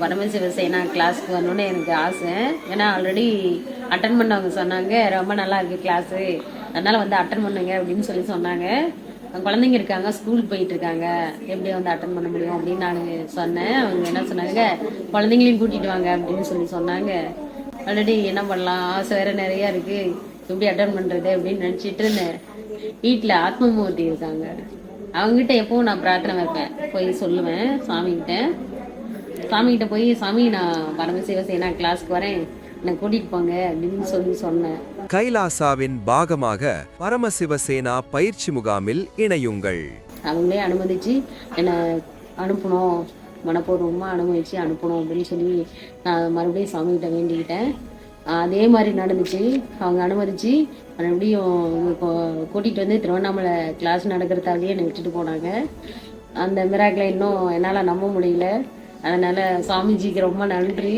பரமசிவசேனா கிளாஸ்க்கு வரணுன்னு எனக்கு ஆசை. ஏன்னா ஆல்ரெடி அட்டன் பண்ணவங்க சொன்னாங்க, ரொம்ப நல்லா இருக்குது கிளாஸு, அதனால் வந்து அட்டன் பண்ணுங்க அப்படின்னு சொன்னாங்க. குழந்தைங்க இருக்காங்க, ஸ்கூலுக்கு போயிட்டு இருக்காங்க, எப்படி வந்து அட்டன் பண்ண முடியும் அப்படின்னு நான் சொன்னேன். அவங்க என்ன சொன்னாங்க, குழந்தைங்களையும் கூட்டிகிட்டு வாங்க அப்படின்னு சொன்னாங்க. ஆல்ரெடி என்ன பண்ணலாம், ஆசை வேறு நிறையா இருக்குது, எப்படி அட்டன் பண்ணுறது அப்படின்னு நினச்சிட்டு இருந்தேன். வீட்டில் ஆத்மமூர்த்தி இருக்காங்க, அவங்ககிட்ட எப்பவும் நான் பிரார்த்தனை வைப்பேன், போய் சொல்லுவேன் சாமிகிட்ட போய், சாமி நான் பரமசிவசேனா கிளாஸ்க்கு வரேன், என்னை கூட்டிகிட்டு போங்க அப்படின்னு சொன்னேன். கைலாசாவின் பாகமாக பரமசிவசேனா பயிற்சி முகாமில் இணையுங்கள். அவங்களே அனுமதிச்சு என்னை அனுப்பணும், மனப்பூர்வமாக அனுமதிச்சு அனுப்பணும் அப்படின்னு சொல்லி நான் மறுபடியும் சாமிகிட்ட வேண்டிக்கிட்டேன். அதே மாதிரி நடந்துச்சு. அவங்க அனுமதிச்சு மறுபடியும் கூட்டிகிட்டு வந்து திருவண்ணாமலை கிளாஸ் நடக்கிறதாவே என்னை விட்டுட்டு போனாங்க. அந்த மிராக்கில் இன்னும் என்னால் நம்ப முடியல. அதனால் சாமிஜிக்கு ரொம்ப நன்றி.